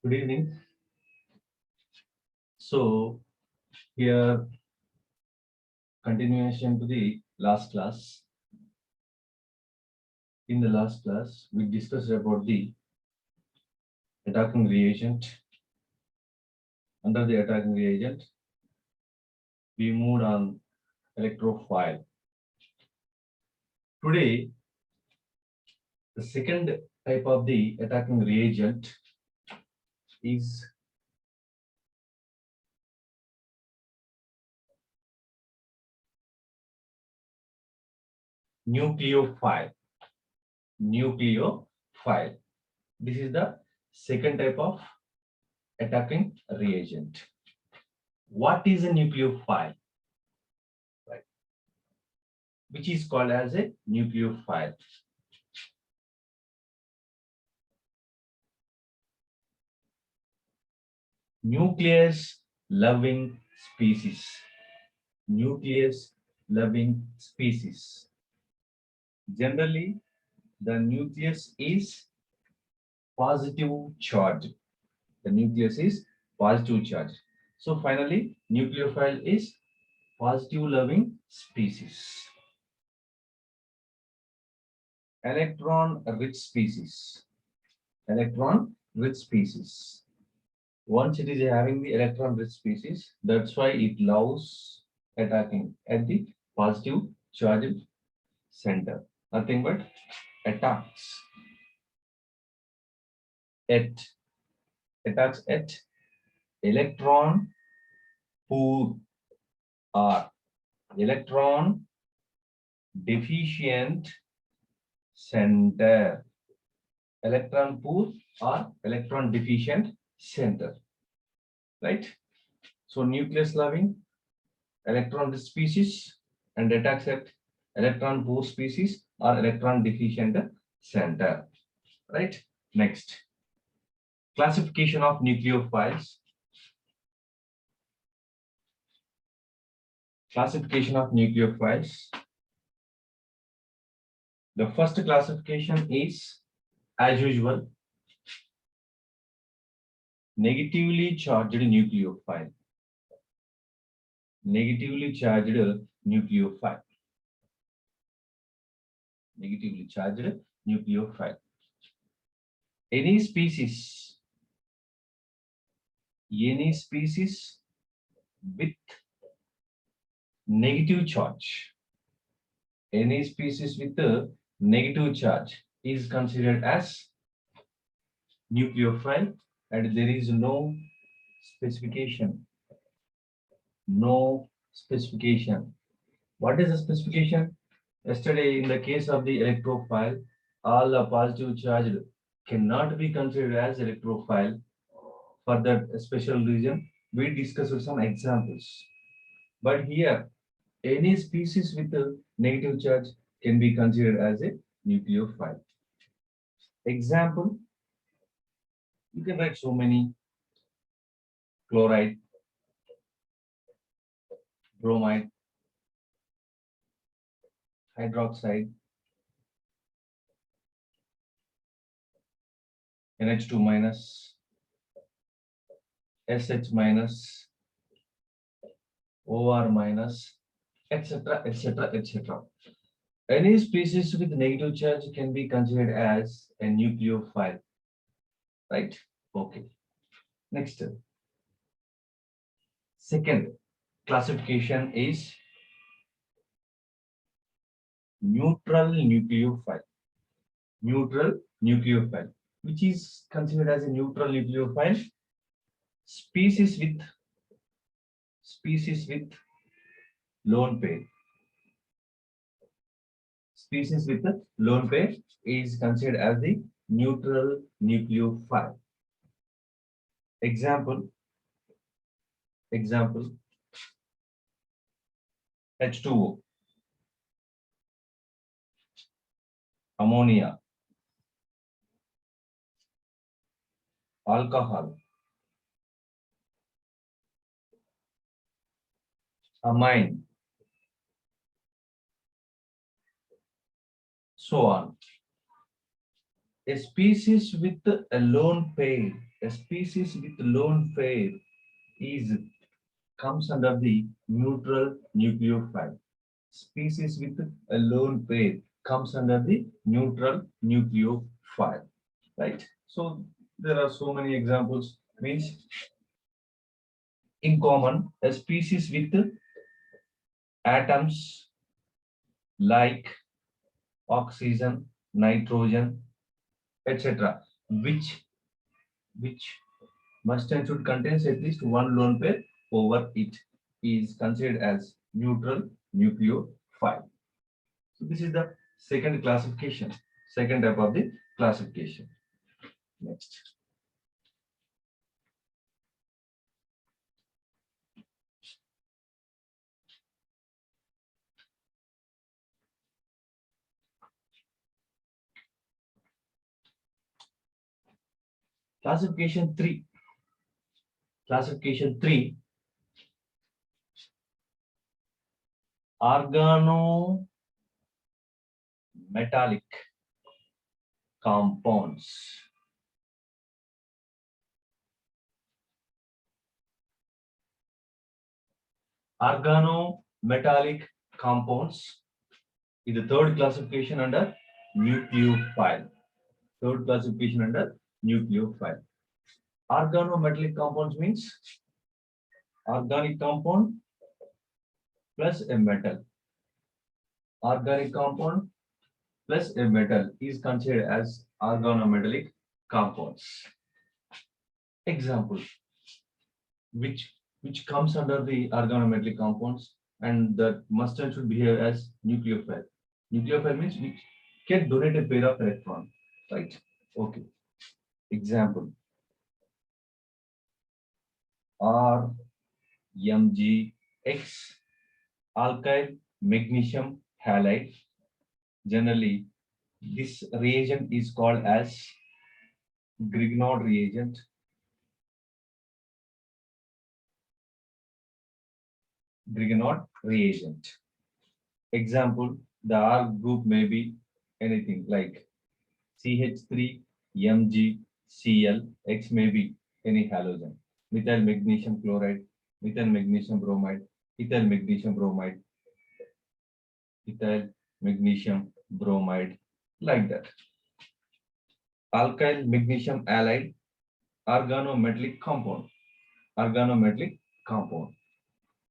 Good evening. So here continuation to the last class. In the last class, we discussed about the attacking reagent. Under the attacking reagent, we moved on electrophile. Today, the second type of the attacking reagent is nucleophile. Nucleophile. This is the second type of attacking reagent. What is a nucleophile? Right. Which is called as a nucleophile. Nucleus loving species. Nucleus loving species. Generally, the nucleus is positive charge. The nucleus is positive charge. So finally, nucleophile is positive loving species. Electron rich species. Electron rich species. Once it is having the electron rich species, that's why it loves attacking at the positive charged center. Nothing but attacks at electron poor or electron deficient center. Electron poor or electron deficient center. Right? So nucleus loving electron rich species and attacks at electron poor species or electron deficient center. Right? Next. Classification of nucleophiles. Classification of nucleophiles. The first classification is, as usual, negatively charged nucleophile. Negatively charged nucleophile. Negatively charged nucleophile. Any species with negative charge. Any species with a negative charge is considered as nucleophile, and there is no specification. No specification. What is the specification? Yesterday, in the case of the electrophile, all the positive charged cannot be considered as electrophile. For that special reason, we discussed some examples. But here, any species with a negative charge can be considered as a nucleophile. Example, you can write so many: chloride, bromide, hydroxide, NH2 minus, SH minus, OR minus, etc., etc., etc. Any species with negative charge can be considered as a nucleophile. Right? Okay. Next. Second classification is neutral nucleophile. Neutral nucleophile. Which is considered as a neutral nucleophile? Species with lone pair. Species with a lone pair is considered as the neutral nucleophile. Example, H2O, ammonia, alcohol, amine, so on. A species with a lone pair, A species with lone pair is comes under the neutral nucleophile. Species with a lone pair comes under the neutral nucleophile, right? So there are so many examples. Means in common, a species with atoms like oxygen, nitrogen, etc., which must and should contains at least one lone pair over it is considered as neutral nucleophile. So this is the second classification, second type of the classification. Next. Classification 3. Classification 3. Organometallic compounds. Organometallic compounds is the third classification under nucleophile. Third classification under nucleophile. Organometallic compounds means organic compound plus a metal. Organic compound plus a metal is considered as organometallic compounds. Example, which comes under the organometallic compounds and that must and should behave as nucleophile. Nucleophile means which can donate a pair of electron, right? Okay. Example, RMgX, alkyl magnesium halide. Generally, this reagent is called as Grignard reagent. Grignard reagent. Example, the R group may be anything like CH3MgCl, X may be any halogen, methyl magnesium chloride, methyl magnesium bromide, ethyl magnesium bromide, ethyl magnesium bromide, like that. Alkyl magnesium halide, organometallic compound, organometallic compound.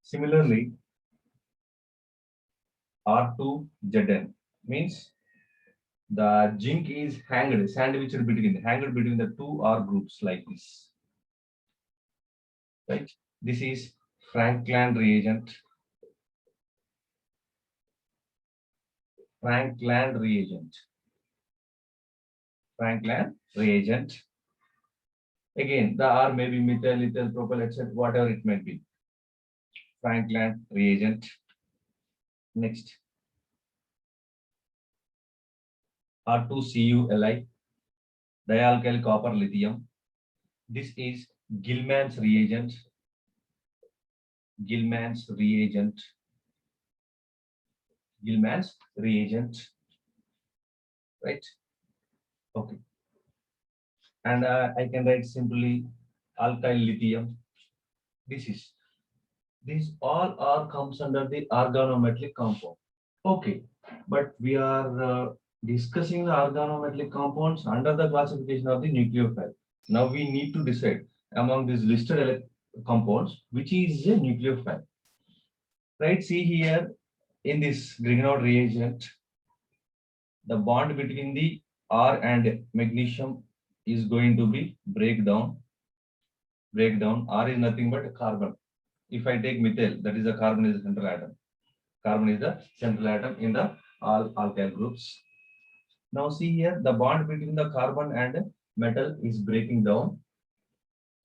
Similarly, R2Zn means the zinc is sandwiched between the two R groups like this. Right? This is Franklin reagent. Franklin reagent. Franklin reagent. Again, the R may be methyl, ethyl, propyl, etc., whatever it may be. Franklin reagent. Next. R2CuLi, dialkyl copper lithium. This is Gilman's reagent. Gilman's reagent. Gilman's reagent. Right? Okay. And I can write simply alkyl lithium. These all are comes under the organometallic compound. Okay, but we are discussing the organometallic compounds under the classification of the nucleophile. Now we need to decide among these listed compounds which is a nucleophile. Right? See here in this Grignard reagent, the bond between the R and magnesium is going to be breakdown. R is nothing but carbon. If I take methyl, that is the carbon is the central atom. Carbon is the central atom in the all alkyl groups. Now see here, the bond between the carbon and metal is breaking down.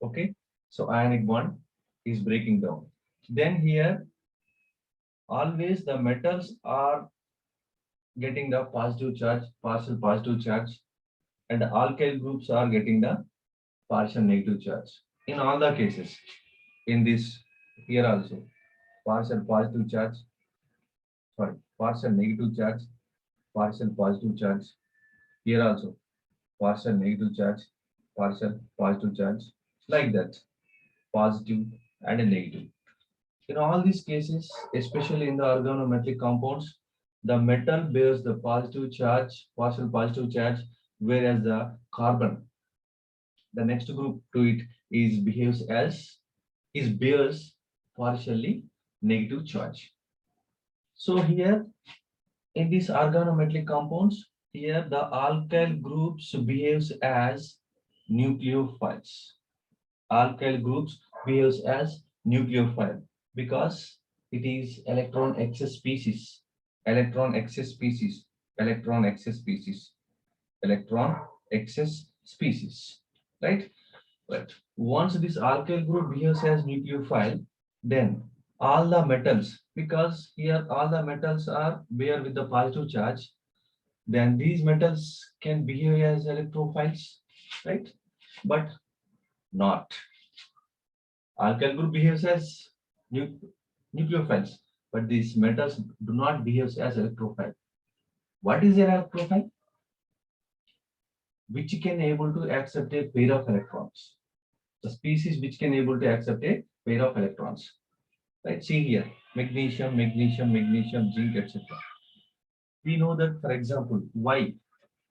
Okay, so ionic bond is breaking down. Then here, always the metals are getting the positive charge, partial positive charge, and the alkyl groups are getting the partial negative charge. In all the cases, in this here also, partial positive charge, partial negative charge, partial positive charge. Here also, partial negative charge, partial positive charge, like that, positive and a negative. In all these cases, especially in the organometallic compounds, the metal bears the positive charge, partial positive charge, whereas the carbon, the next group to it, is behaves as is bears partially negative charge. So here in these organometallic compounds, here the alkyl groups behaves as nucleophiles. Alkyl groups behaves as nucleophile because it is electron excess species, electron excess species, electron excess species, electron excess species, right? Right. Once this alkyl group behaves as nucleophile, then all the metals, because here all the metals are bear with the positive charge, then these metals can behave as electrophiles, right? But not. Alkyl group behaves as nu- nucleophiles, but these metals do not behave as electrophile. What is an electrophile? Which can able to accept a pair of electrons. The species which can able to accept a pair of electrons. Right? See here, magnesium, magnesium, magnesium, zinc, etc. We know that, for example, why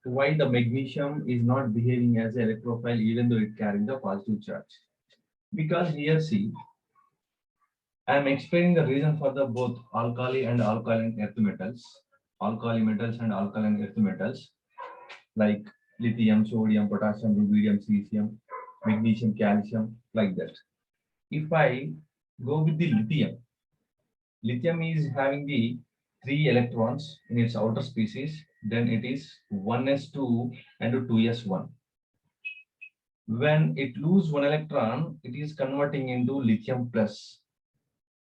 the magnesium is not behaving as an electrophile even though it carrying the positive charge. Because here, see, I am explaining the reason for the both alkali and alkaline earth metals, alkali metals and alkaline earth metals like lithium, sodium, potassium, rubidium, cesium, magnesium, calcium, like that. If I go with the lithium, lithium is having the 3 electrons in its outer species, then it is 1s2 and 2s1. When it lose 1 electron, it is converting into lithium plus,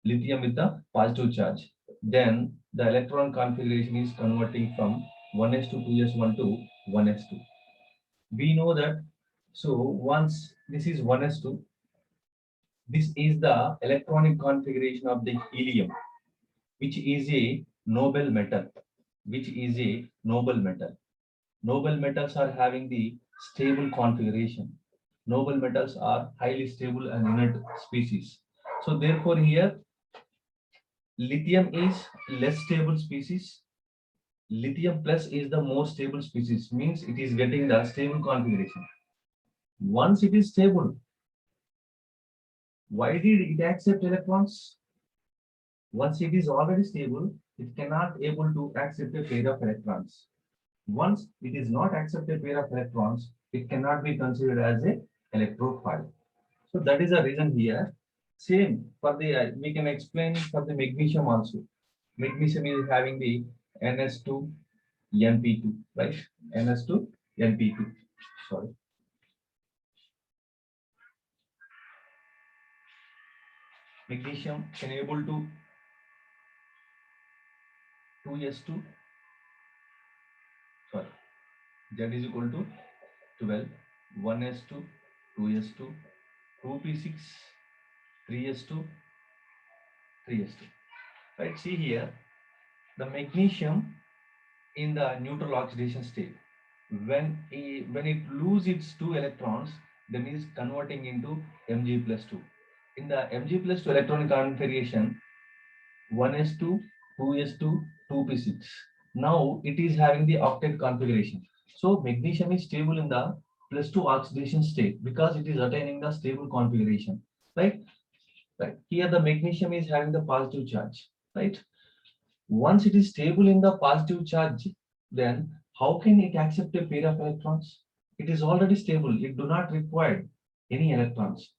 lithium with the positive charge. Then the electron configuration is converting from 1s2 2s1 to 1s2. We know that, so once this is 1s2, this is the electronic configuration of the helium, which is a noble metal, which is a noble metal. Noble metals are having the stable configuration. Noble metals are highly stable and inert species. So therefore here lithium is less stable species. Lithium plus is the more stable species, means it is getting the stable configuration. Once it is stable, why did it accept electrons? Once it is already stable, it cannot able to accept a pair of electrons. Once it is not accept a pair of electrons, it cannot be considered as a electrophile. So that is the reason here. Same for the we can explain for the magnesium also. Magnesium is having the Ns2 Np2, right? Ns2 Np2. Sorry. Magnesium can able to 2s2, sorry, Z is equal to 12, 1s2, 2s2, 2p6, 3s2, 3s2. Right, see here, the magnesium in the neutral oxidation state, when it loses its 2 electrons, then it is converting into Mg plus 2. In the Mg plus 2 electronic configuration, 1s2, 2s2, 2p6. Now it is having the octet configuration. So magnesium is stable in the plus 2 oxidation state because it is attaining the stable configuration. Right? Right. Here the magnesium is having the positive charge. Right? Once it is stable in the positive charge, then how can it accept a pair of electrons? It is already stable. It do not require any electrons.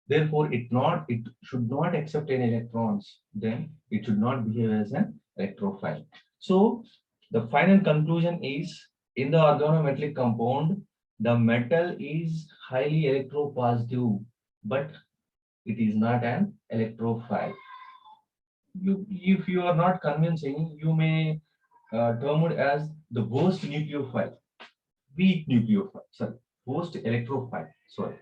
Therefore, it should not accept any electrons. Then it should not behave as an electrophile. So the final conclusion is in the organometallic compound, the metal is highly electropositive, but it is not an electrophile. If you are not convincing, you may term it as the worst nucleophile, weak nucleophile, sorry, worst electrophile, sorry.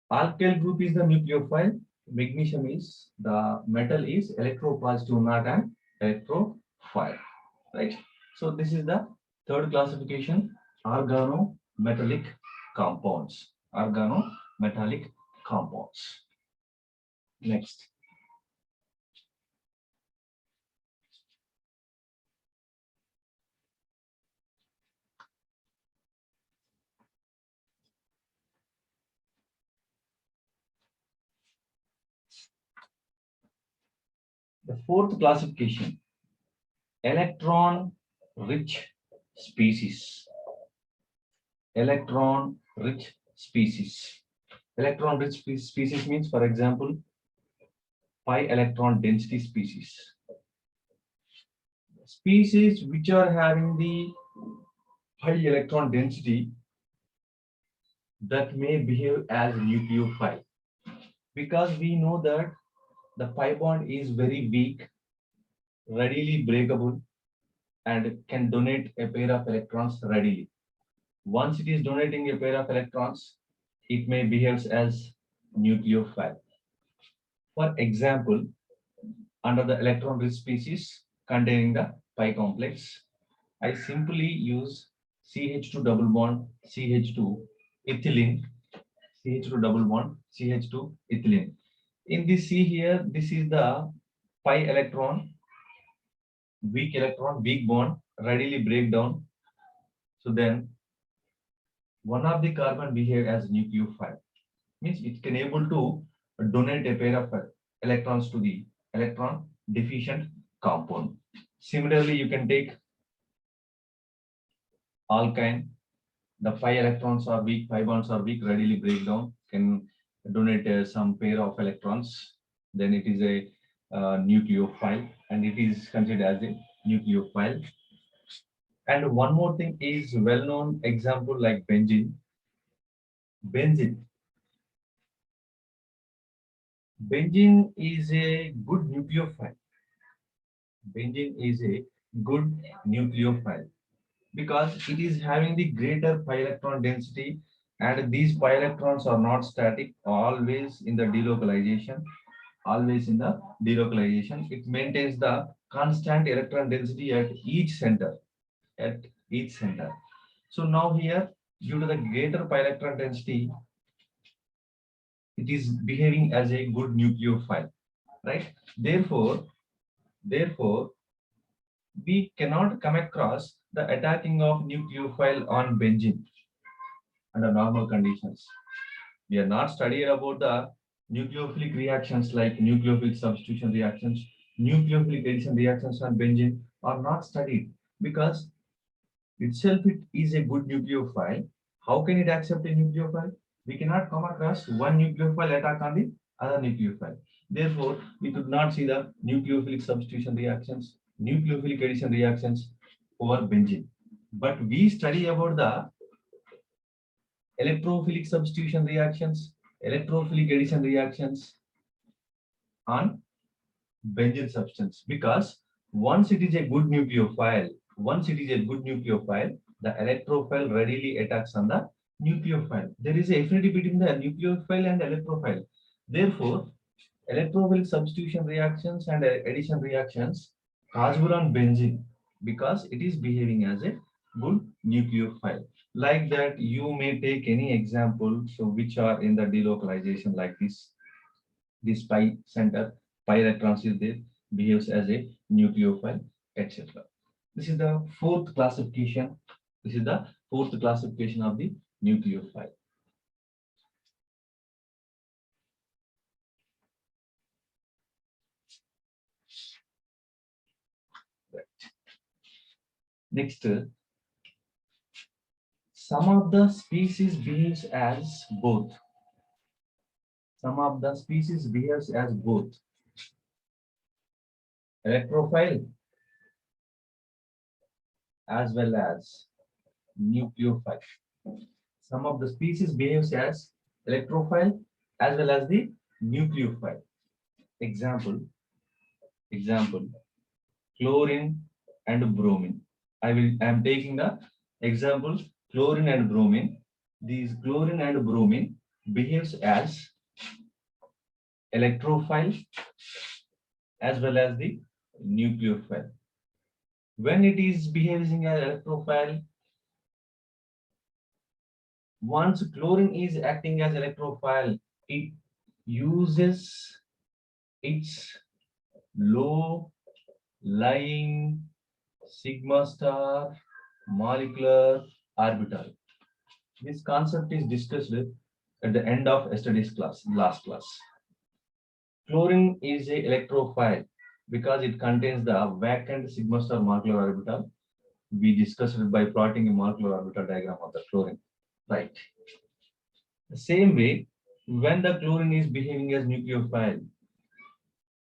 Alkyl group is the nucleophile, magnesium is the metal is electropositive, not an electrophile, right? So this is the third classification, organometallic organometallic compounds. Organometallic compounds. Next. The fourth classification, electron-rich species. Electron-rich species. Electron-rich species means, for example, pi electron density species. Species which are having the high electron density that may behave as nucleophile, because we know that the pi bond is very weak, readily breakable, and can donate a pair of electrons readily. Once it is donating a pair of electrons, it may behave as nucleophile. For example, under the electron-rich species containing the pi complex, I simply use CH2 double bond CH2 ethylene, CH2 double bond CH2 ethylene. In this C here, this is the pi electron, weak bond, readily break down. So then one of the carbon behave as nucleophile, means it can able to donate a pair of electrons to the electron deficient compound. Similarly, you can take alkyne. The pi electrons are weak, pi bonds are weak, readily break down, can donate some pair of electrons. Then it is a nucleophile, and it is considered as a nucleophile. And one more thing is well-known example like benzene. Benzene. Benzene is a good nucleophile. Benzene is a good nucleophile because it is having the greater pi electron density, and these pi electrons are not static, always in the delocalization. Always in the delocalization, it maintains the constant electron density at each center. At each center. So now here, due to the greater pi electron density, it is behaving as a good nucleophile, right? Therefore, we cannot come across the attacking of nucleophile on benzene under normal conditions. We are not studying about the nucleophilic reactions like nucleophilic substitution reactions, nucleophilic addition reactions on benzene are not studied because itself it is a good nucleophile. How can it accept a nucleophile? We cannot come across one nucleophile attack on the other nucleophile. Therefore, we could not see the nucleophilic substitution reactions, nucleophilic addition reactions over benzene. But we study about the electrophilic substitution reactions, electrophilic addition reactions on benzene substance, because once it is a good nucleophile, the electrophile readily attacks on the nucleophile. There is a affinity between the nucleophile and electrophile. Therefore, electrophilic substitution reactions and addition reactions possible on benzene because it is behaving as a good nucleophile. Like that, you may take any example, so which are in the delocalization like this. This pi center, pi electrons is there, behaves as a nucleophile, etc. This is the fourth classification. This is the fourth classification of the nucleophile. Right. Next, some of the species behaves as both. Some of the species behaves as both electrophile as well as nucleophile. Some of the species behaves as electrophile as well as the nucleophile. Example, chlorine and bromine. I am taking the example chlorine and bromine. These chlorine and bromine behaves as electrophile as well as the nucleophile. When it is behaving as electrophile, Once chlorine is acting as electrophile, it uses its low lying sigma star molecular orbital. This concept is discussed at the end of yesterday's class, last class. Chlorine is a electrophile because it contains the vacant sigma star molecular orbital. We discussed it by plotting a molecular orbital diagram of the chlorine. Right. The same way, when the chlorine is behaving as nucleophile,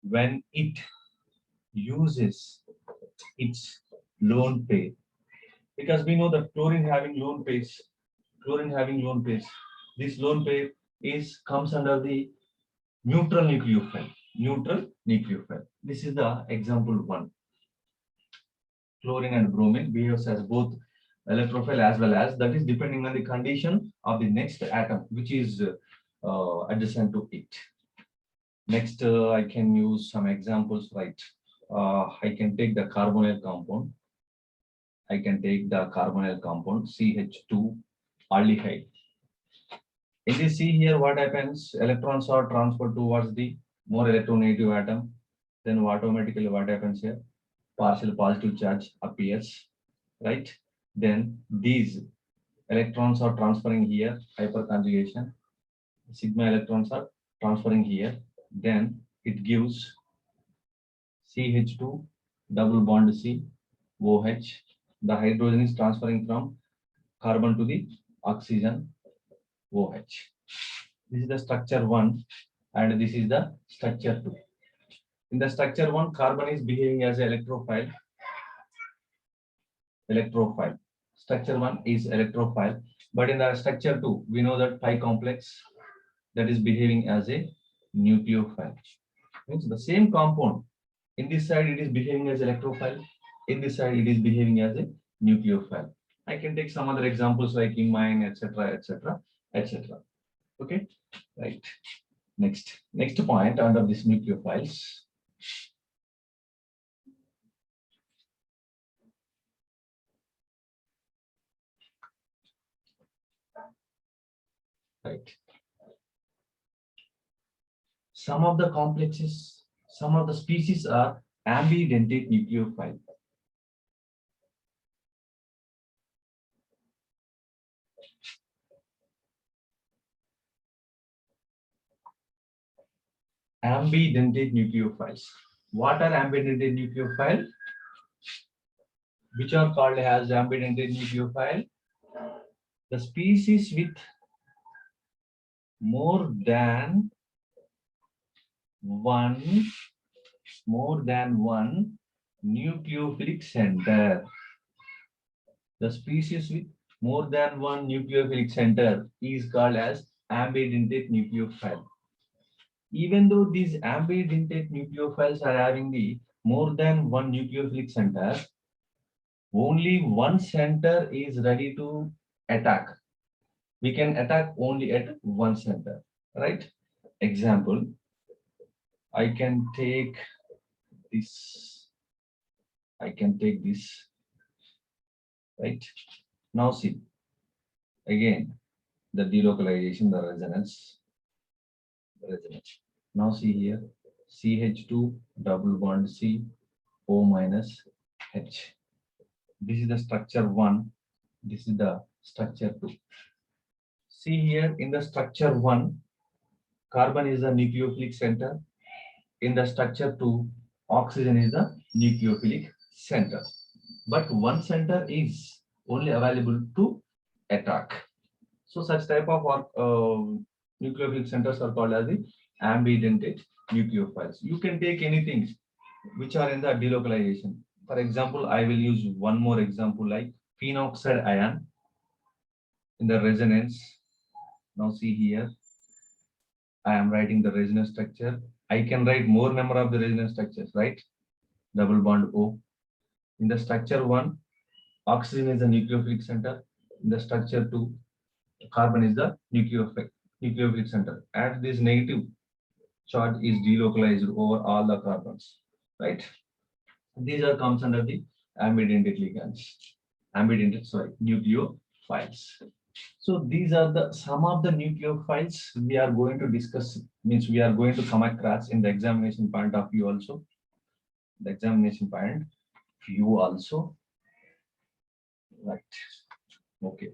when it uses its lone pair, because we know that chlorine having lone pairs, this lone pair is comes under the neutral nucleophile. Neutral nucleophile. This is the example one. Chlorine and bromine behaves as both electrophile as well as, that is depending on the condition of the next atom which is adjacent to it. Next, I can use some examples, right? I can take the carbonyl compound. I can take the carbonyl compound CH2 aldehyde. In this C here, what happens? Electrons are transferred towards the more electronegative atom. Then automatically what happens here? Partial positive charge appears, right? Then these electrons are transferring here, hyperconjugation. Sigma electrons are transferring here. Then it gives CH2 double bond C OH. The hydrogen is transferring from carbon to the oxygen OH. This is the structure 1 and this is the structure 2. In the structure 1, carbon is behaving as an electrophile. Structure 1 is electrophile, but in the structure 2, we know that pi complex that is behaving as a nucleophile. Means the same compound, in this side it is behaving as electrophile, in this side it is behaving as a nucleophile. I can take some other examples like imine, etc., etc., etc. Okay, right. Next point under this nucleophiles. Right. Some of the complexes, some of the species are ambidentate nucleophile. Ambidentate nucleophiles. What are ambidentate nucleophile? Which are called as ambidentate nucleophile? The species with more than one nucleophilic center. The species with more than one nucleophilic center is called as ambidentate nucleophile. Even though these ambidentate nucleophiles are having the more than one nucleophilic center, only one center is ready to attack. We can attack only at one center, right? Example, I can take this, right? Now see, again, the delocalization, the resonance. Now see here, CH2 double bond C, O minus H. This is the structure 1. This is the structure 2. See here in the structure 1, carbon is the nucleophilic center. In the structure 2, oxygen is the nucleophilic center. But one center is only available to attack. So such type of nucleophilic centers are called as the ambidentate nucleophiles. You can take anything which are in the delocalization. For example, I will use one more example like phenoxide ion in the resonance. Now see here, I am writing the resonance structure. I can write more number of the resonance structures, right? Double bond O. In the structure 1, oxygen is the nucleophilic center. In the structure 2, carbon is the nucleophilic center. And this negative charge is delocalized over all the carbons, right? These are comes under the ambidentate ligands, nucleophiles. So these are the some of the nucleophiles we are going to discuss, means we are going to come across in the examination point of view also. The examination point view also. Right. Okay.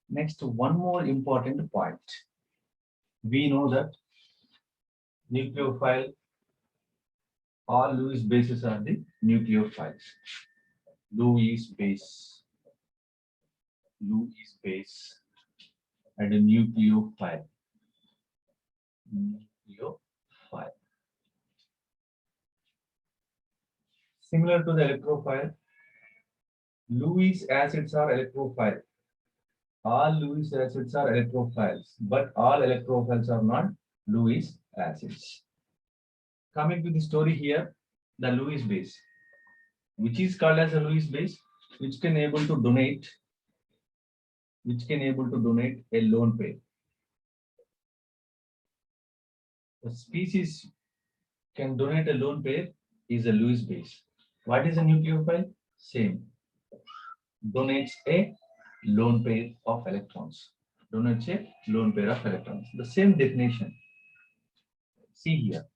Next, one more important point. We know that nucleophile, all Lewis bases are the nucleophiles. Lewis base, Lewis base, and a nucleophile. Nucleophile. Similar to the electrophile, Lewis acids are electrophile. All Lewis acids are electrophiles, but all electrophiles are not Lewis acids. Coming to the story here, the Lewis base, which is called as a Lewis base, which can able to donate a lone pair. The species can donate a lone pair is a Lewis base. What is a nucleophile? Same. Donates a lone pair of electrons. Donates a lone pair of electrons. The same definition. See here.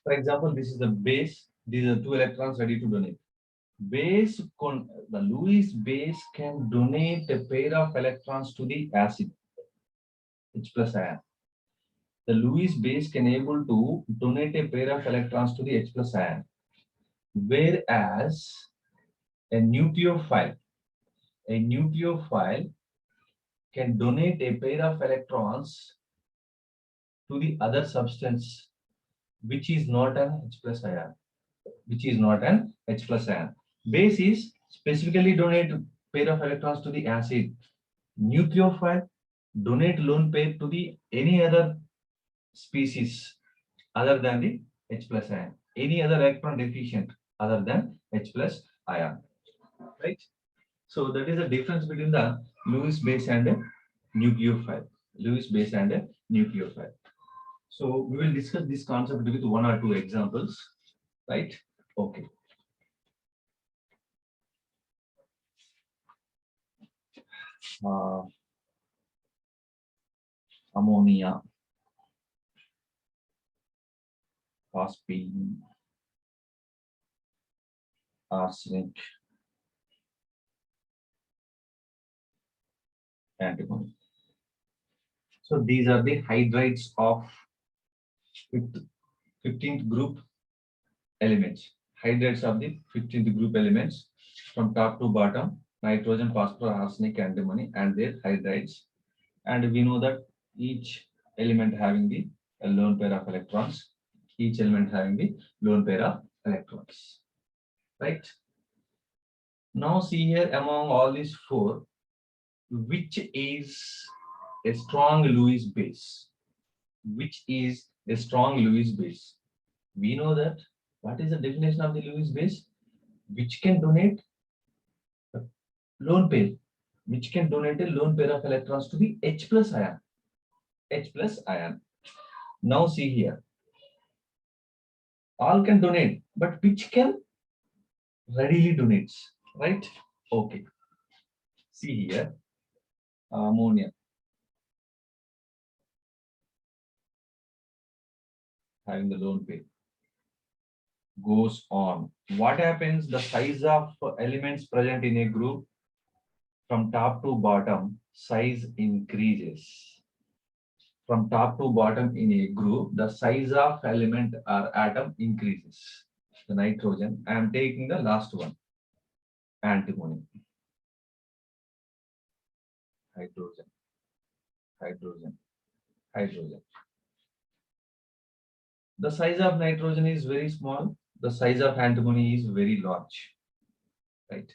For example, this is the base. These are two electrons ready to donate. The Lewis base can donate a pair of electrons to the acid, H plus ion. The Lewis base can able to donate a pair of electrons to the H plus ion, whereas a nucleophile can donate a pair of electrons to the other substance, which is not an H plus ion. Base is specifically donate pair of electrons to the acid. Nucleophile donate lone pair to the any other species other than the H plus ion. Any other electron deficient other than H plus ion. Right? So that is the difference between the Lewis base and a nucleophile. Lewis base and a nucleophile. So we will discuss this concept with one or two examples. Right? Okay. Ammonia, phosphine, arsenic, antimony. So these are the hydrides of 15th group elements. Hydrides of the 15th group elements from top to bottom: nitrogen, phosphorus, arsenic, antimony, and their hydrides. And we know that each element having the lone pair of electrons. Each element having the lone pair of electrons. Right? Now see here, among all these four, which is a strong Lewis base? Which is a strong Lewis base? We know that. What is the definition of the Lewis base? Which can donate a lone pair, which can donate a lone pair of electrons to the H plus ion. H plus ion. Now see here. All can donate, but which can readily donates, right? Okay. See here. Ammonia having the lone pair goes on. What happens? The size of elements present in a group from top to bottom, size increases. From top to bottom in a group, the size of element or atom increases. The nitrogen. I am taking the last one. Antimony. Hydrogen. Hydrogen. Hydrogen. The size of nitrogen is very small. The size of antimony is very large. Right.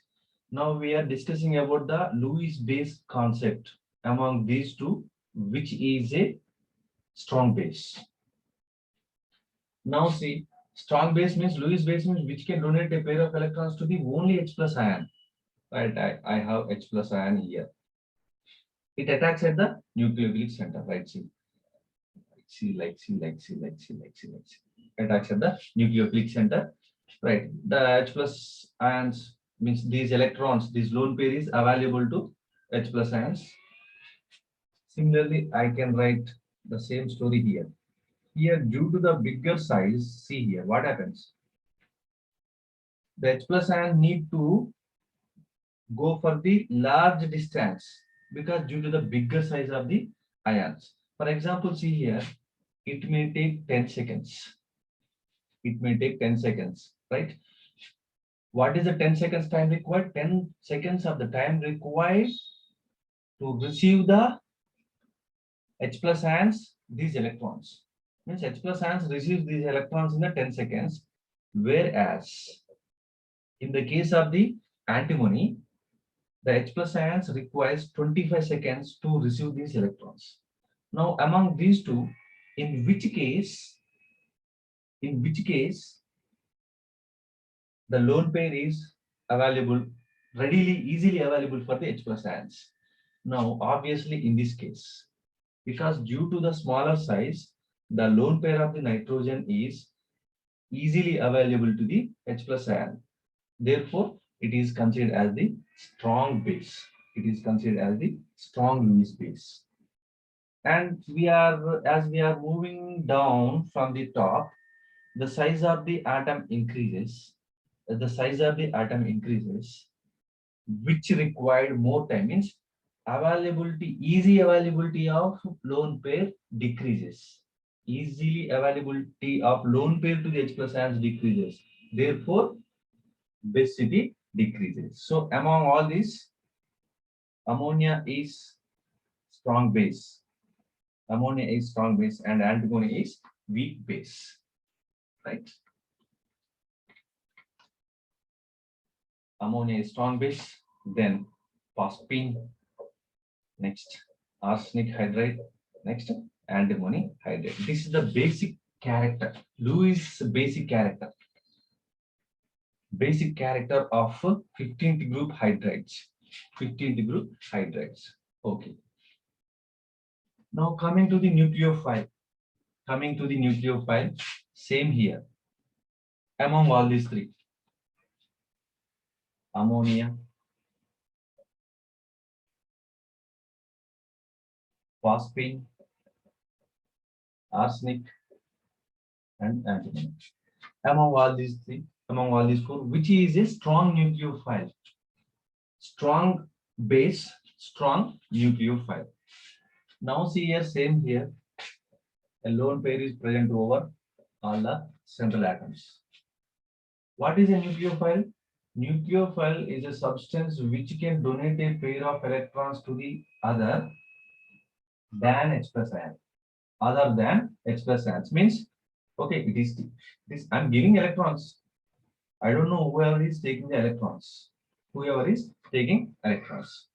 Now we are discussing about the Lewis base concept among these two, which is a strong base. Now see, strong base means Lewis base means which can donate a pair of electrons to the only H plus ion. Right, I have H plus ion here. It attacks at the nucleophilic center, right? See, like C. attacks at the nucleophilic center, right? The H plus ions means these electrons, this lone pair is available to H plus ions. Similarly, I can write the same story here. Here, due to the bigger size, see here, what happens? The H plus ion need to go for the large distance because due to the bigger size of the ions. For example, see here, it may take 10 seconds. It may take 10 seconds, right? What is the 10 seconds time required? 10 seconds of the time required to receive the H plus ions, these electrons. Means H plus ions receives these electrons in the 10 seconds, whereas in the case of the antimony, the H plus ions requires 25 seconds to receive these electrons. Now, among these two, in which case the lone pair is available, readily, easily available for the H plus ions? Now, obviously, in this case, because due to the smaller size, the lone pair of the nitrogen is easily available to the H plus ion. Therefore, it is considered as the strong base. It is considered as the strong Lewis base. And as we are moving down from the top, the size of the atom increases. The size of the atom increases, which required more time, means easy availability of lone pair decreases. Easily availability of lone pair to the H plus ions decreases. Therefore, basicity decreases. So among all these, ammonia is strong base. Ammonia is strong base and antimony is weak base, right? Ammonia is strong base, then phosphine, next arsenic hydride, next antimony hydride. This is the basic character, Lewis basic character. Basic character of 15th group hydrides. 15th group hydrides. Okay. Now coming to the nucleophile. Coming to the nucleophile, same here. Among all these three, ammonia, phosphine, arsenic, and antimony. Among all these three, among all these four, which is a strong nucleophile? Strong base, strong nucleophile. Now see here, same here. A lone pair is present over all the central atoms. What is a nucleophile? Nucleophile is a substance which can donate a pair of electrons to the other than H plus ion. Other than H plus ions means, okay, it is this. I'm giving electrons. I don't know whoever is taking the electrons. Whoever is taking electrons.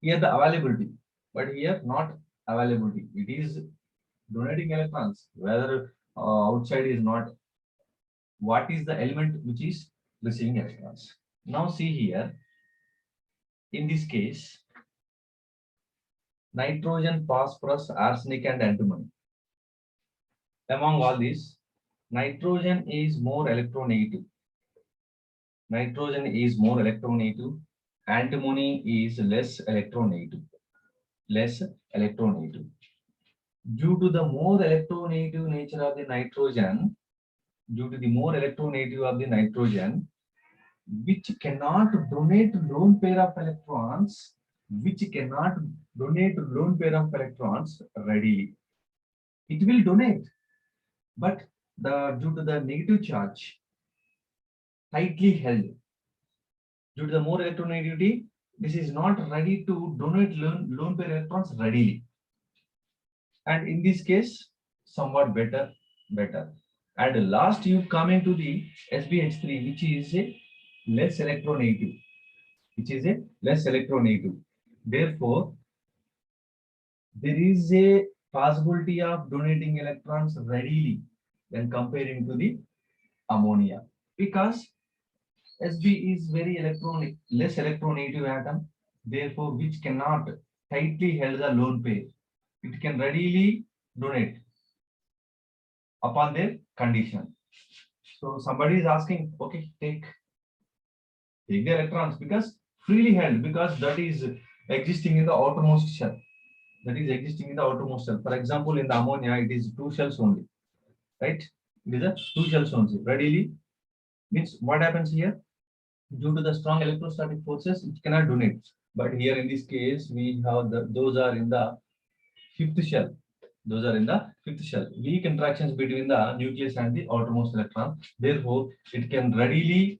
Here the availability, but here not availability. It is donating electrons. Whether outside is not. What is the element which is receiving electrons? Now see here. In this case, nitrogen, phosphorus, arsenic, and antimony. Among all these, nitrogen is more electronegative. Nitrogen is more electronegative. Antimony is less electronegative. Less electronegative. Due to the more electronegative nature of the nitrogen, which cannot donate lone pair of electrons, readily. It will donate, but due to the negative charge, tightly held. Due to the more electronegativity, this is not ready to donate lone pair electrons readily. And in this case, somewhat better. And last, you come into the SbH3, which is a less electronegative. Therefore, there is a possibility of donating electrons readily when comparing to the ammonia, because Sb is very less electronegative atom, therefore which cannot tightly held the lone pair. It can readily donate. upon their condition. So somebody is asking, okay, take the electrons because freely held, because that is existing in the outermost shell. That is existing in the outermost shell. For example, in the ammonia, it is two shells only, right? It is a two shells only. Readily means what happens here? Due to the strong electrostatic forces, it cannot donate. But here in this case, we have those are in the fifth shell. Those are in the fifth shell. Weak interactions between the nucleus and the outermost electron. Therefore, it can readily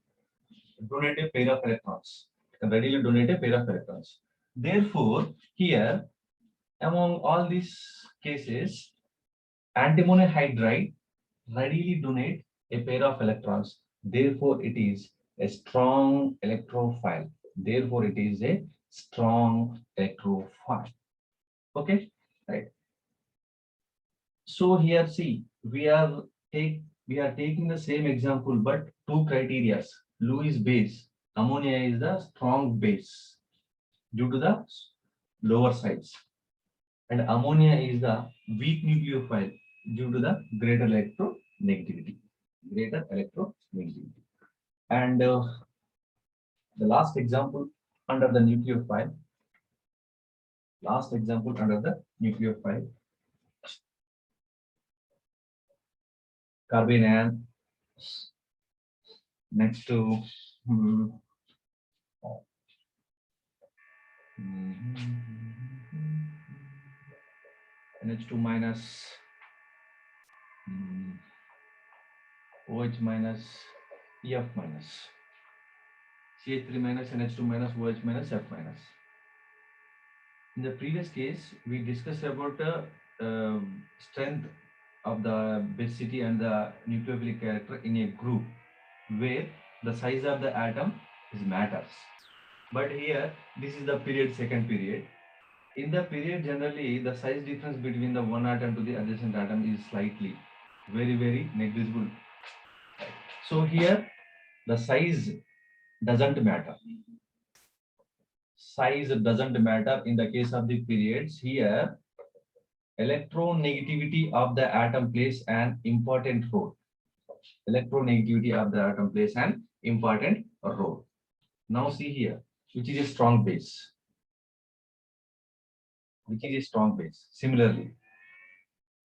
donate a pair of electrons. It can readily donate a pair of electrons. Therefore, here, among all these cases, antimony hydride readily donate a pair of electrons. Therefore, it is a strong electrophile. Therefore, it is a strong electrophile. Okay, right. So here, see, we are taking the same example, but two criteria. Lewis base. Ammonia is the strong base due to the lower size, and ammonia is the weak nucleophile due to the greater electronegativity. Greater electronegativity. And the last example under the nucleophile. Last example under the nucleophile. Carbene ion next to NH2 minus OH minus EF minus CH3 minus NH2 minus OH minus F minus. In the previous case, we discussed about the strength of the basicity and the nucleophilic character in a group where the size of the atom is matters. But here, this is the period, second period. In the period, generally, the size difference between the one atom to the adjacent atom is slightly, very negligible. So here, the size doesn't matter. Size doesn't matter in the case of the periods. Here, electronegativity of the atom plays an important role. Electronegativity of the atom plays an important role. Now see here, which is a strong base. Which is a strong base. Similarly,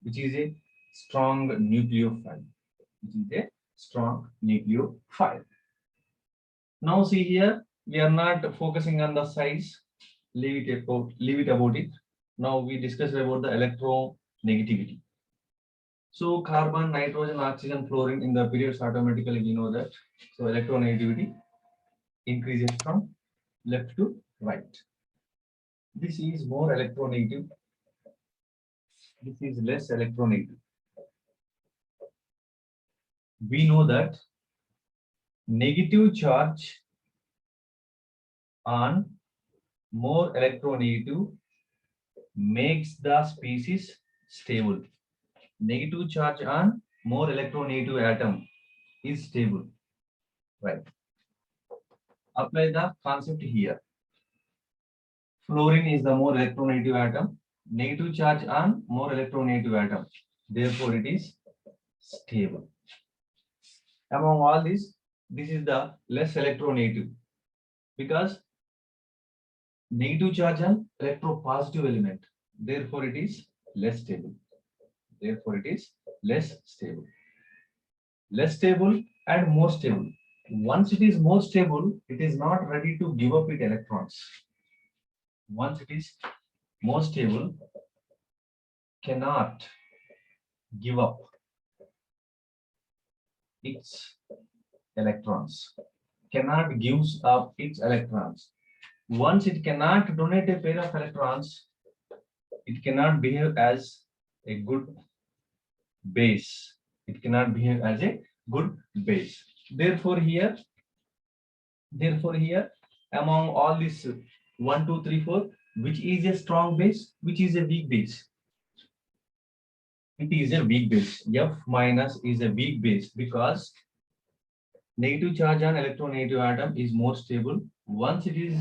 which is a strong nucleophile. Which is a strong nucleophile. Now see here, we are not focusing on the size. Leave it about it. Now we discussed about the electronegativity. So carbon, nitrogen, oxygen, fluorine in the periods automatically we know that. So electronegativity increases from left to right. This is more electronegative. This is less electronegative. We know that negative charge on more electronegative makes the species stable. Negative charge on more electronegative atom is stable. Right. Apply the concept here. Fluorine is the more electronegative atom. Negative charge on more electronegative atom. Therefore, it is stable. Among all these, this is the less electronegative because negative charge on electropositive element. Therefore, it is less stable. Therefore, it is less stable. Less stable and more stable. Once it is more stable, it is not ready to give up its electrons. Once it is more stable, cannot give up its electrons. Cannot give up its electrons. Once it cannot donate a pair of electrons, it cannot behave as a good base. It cannot behave as a good base. Therefore, here, among all these 1, 2, 3, 4, which is a strong base, which is a weak base? It is a weak base. F minus is a weak base because negative charge on electronegative atom is more stable. Once it is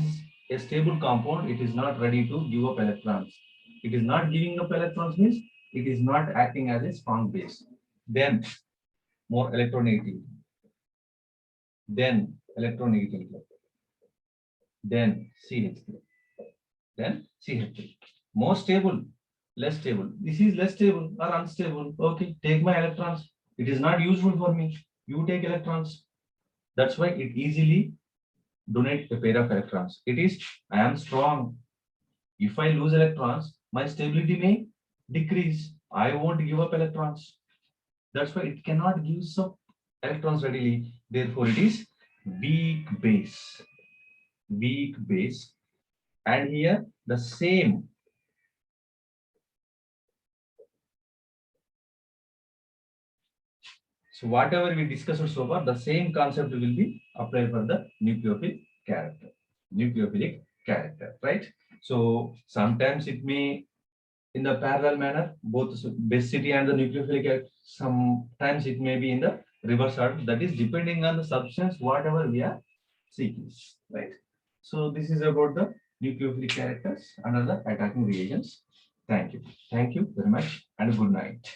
a stable compound, it is not ready to give up electrons. It is not giving up electrons means it is not acting as a strong base. then more electronegativity, then electronegativity, then CH3, then CH3. More stable, less stable. This is less stable or unstable. Okay, take my electrons. It is not useful for me. You take electrons. That's why it easily donate a pair of electrons. It is, I am strong. If I lose electrons, my stability may decrease. I won't give up electrons. That's why it cannot give some electrons readily. Therefore, it is weak base. Weak base. And here the same. So whatever we discussed so far, the same concept will be applied for the nucleophilic character. Nucleophilic character, right? So sometimes it may in the parallel manner, both basicity and the nucleophilic character. Sometimes it may be in the reverse order. That is depending on the substance, whatever we are seeking, right? So this is about the nucleophilic characters under the attacking reagents. Thank you. Thank you very much and good night.